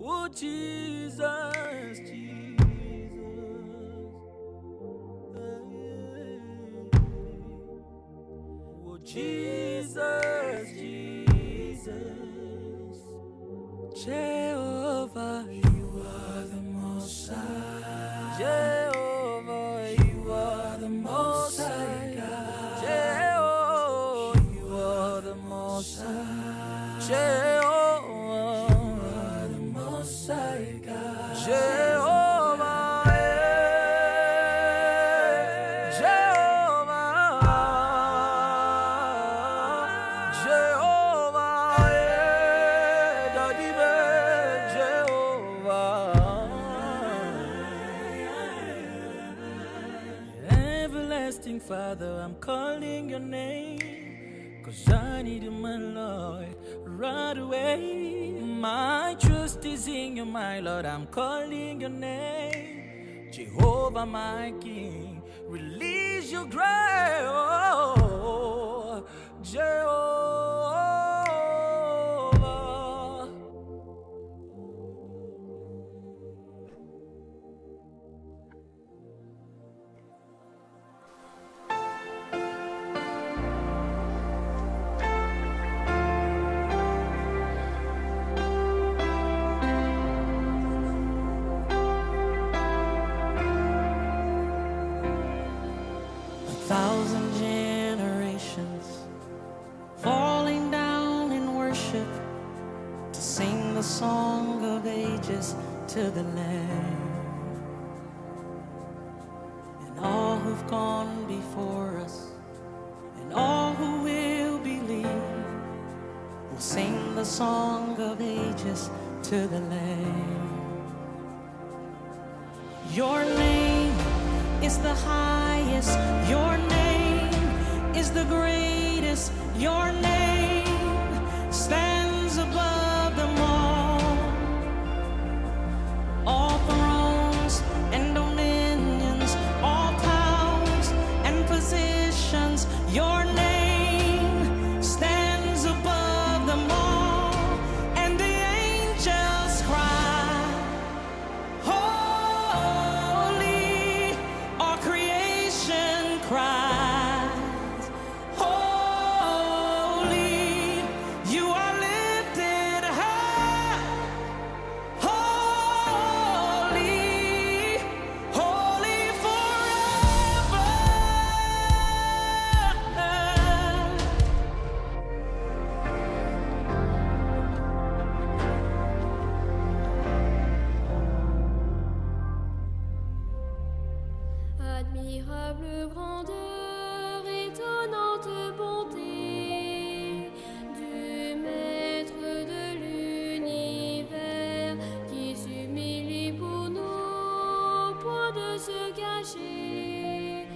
Oh Jesus, Jesus. Oh Jesus, Jesus. Jehovah, you are the Most High. Jehovah, you are the Most High God. Jehovah, you are the Most High. Jehovah, you are the Most High God. Jehovah, Jehovah, Jehovah, Daddy, Jehovah. Everlasting Father, I'm calling your name, 'cause I need you, my Lord, right away. My trust is in you, my Lord, I'm calling your name. Jehovah, my King, release your grace, oh, Jehovah. Thousand generations falling down in worship to sing the song of ages to the Lamb. And all who've gone before us and all who will believe will sing the song of ages to the Lamb. Your name is the highest, your name is the greatest, your name stands above them all thrones and dominions, all powers and positions, your name stands above them all, and the angels cry, holy, all creation cries, holy, you are lifted high, holy, holy forever. Admirable grandeur, étonnante bonté du Maître de l'univers qui s'humilie pour nous, point de se cacher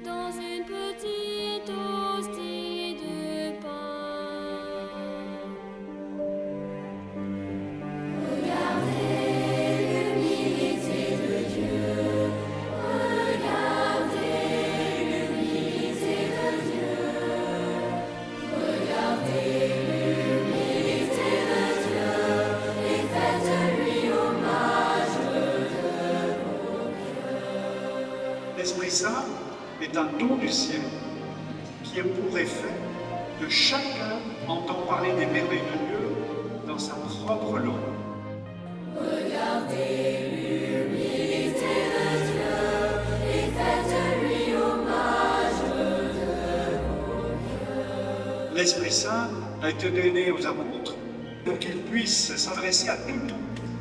dans une petite hostie de pain. L'Esprit Saint est un don du ciel qui a pour effet que chacun entend parler des merveilles de Dieu dans sa propre langue. L'Esprit Saint a été donné aux apôtres pour qu'ils puissent s'adresser à tout,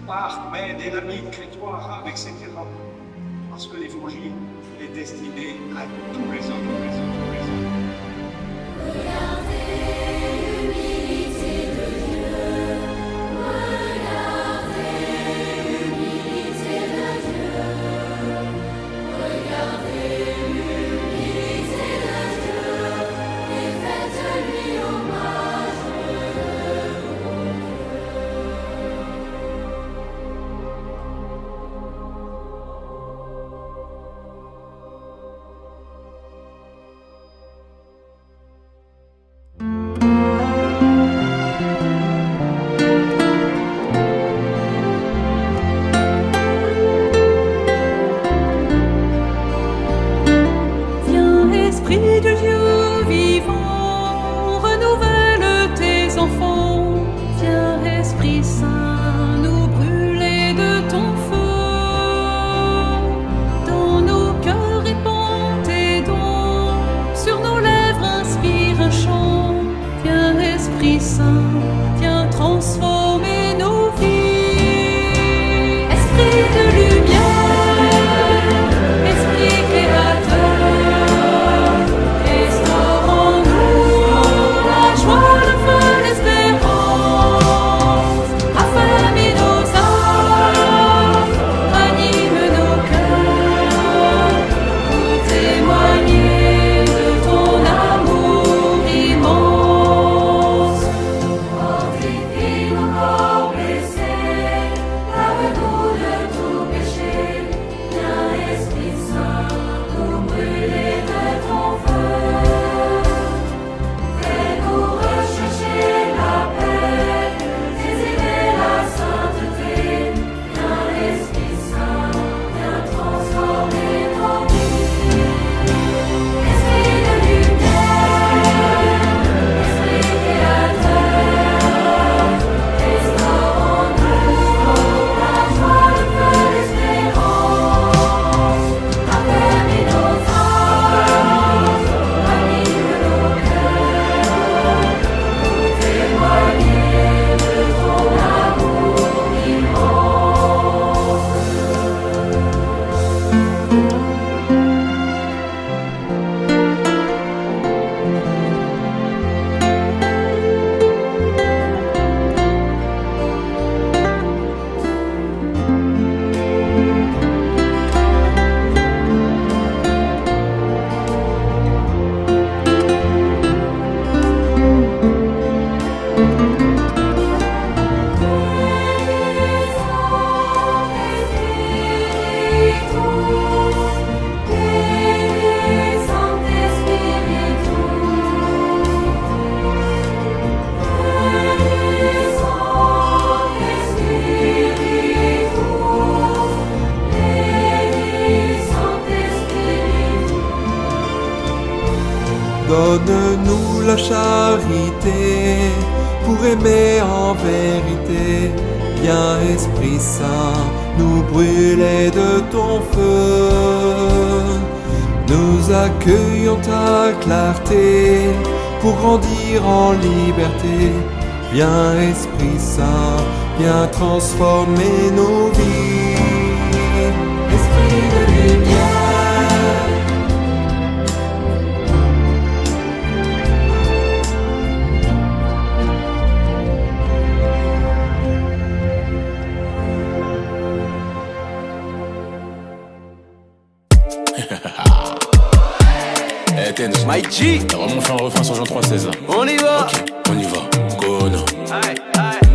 par main, dynamique, crétoire, arabe, etc. Parce que l'Évangile est destiné à tous les hommes. donne-nous la charité pour aimer en vérité. Viens Esprit Saint, nous brûler de ton feu. Nous accueillons ta clarté pour grandir en liberté. Viens Esprit Saint, viens transformer nos vies. Esprit de lumière. My G, t'as vraiment fait un refrain sur Jean 316 là. On y va. Ok, on y va. Go no.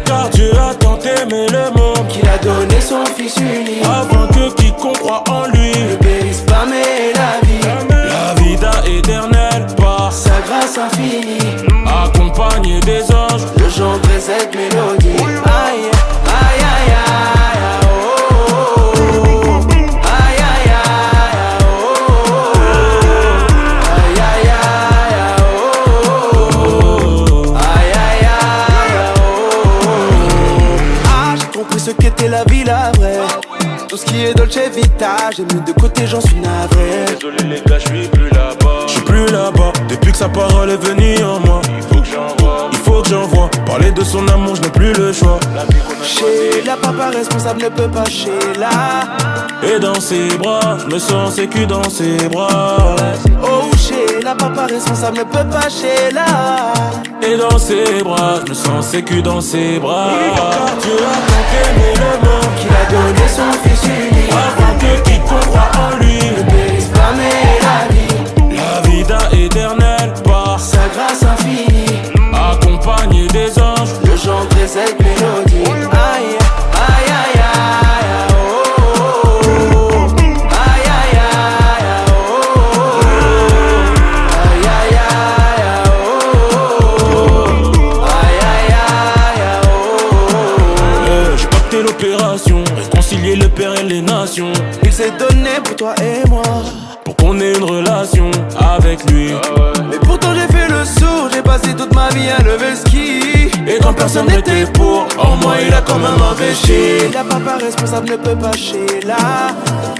Car Dieu a tant aimé le monde qu'il a donné son fils unique, afin que quiconque croit en lui ne périsse pas mais la vie. La vida éternelle par sa grâce infinie, accompagné des anges, le chanterai cette mélodie. Aïe, aïe, aïe, aïe, oh, oh, oh. Aïe, aïe, aïe, oh, oh, oh. Aïe, aïe, aïe, oh, oh, oh. Aïe, aïe, aïe, oh, oh. Ah, j'ai compris ce qu'était la vie, la vraie. Tout ce qui est dolce vita, j'ai mis de côté, j'en suis navré. Désolé les gars, je suis plus là-bas. Je suis plus là-bas, depuis que sa parole est venue en moi. Il faut que j'envoie, parler de son amour, je n'ai plus le choix. La vie qu'on a choisie, la papa responsable ne peut pas chez là. Et dans ses bras, je me sens sécu dans ses bras. Oh chez la papa responsable ne peut pas chez là. Et dans ses bras, je me sens sécu dans ses bras. Car Dieu a tant aimé le monde qu'il a donné son fils unique, afin que quiconque croit en lui ne périsse pas mais la vie. La vida éternelle par sa grâce infinie, accompagné des anges, je chanterai cette mélodie. Aïe, aïe, aïe, aïe, oh, oh, oh. Aïe, aïe, aïe, oh, oh, oh. Aïe, aïe, aïe, oh, oh, oh. Aïe, aïe, aïe, oh, oh, oh. J'ai pacté l'opération, réconcilier le père et les nations. Il s'est donné pour toi et moi, pour qu'on ait une relation avec lui. Mais pourtant j'ai fait le sourd, j'ai passé toute ma vie à lever le ski. Et quand personne n'était pour, en moi il a quand même investi. La papa responsable ne peut pas chez là.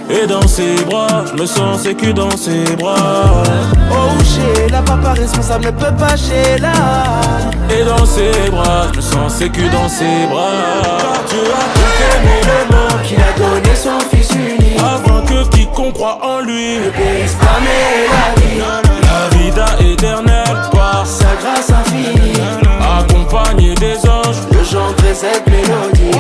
Et dans ses bras, je me sens sécu dans ses bras. Oh chez la papa responsable ne peut pas chez là. Et dans ses bras, je me sens sécu dans ses bras. Car Dieu a tant aimé le monde qu'il a donné son fils unique, afin que quiconque croit en lui ne périsse pas mais la vie. La vida éternelle par sa grâce infinie, accompagné des anges, je chanterai cette mélodie.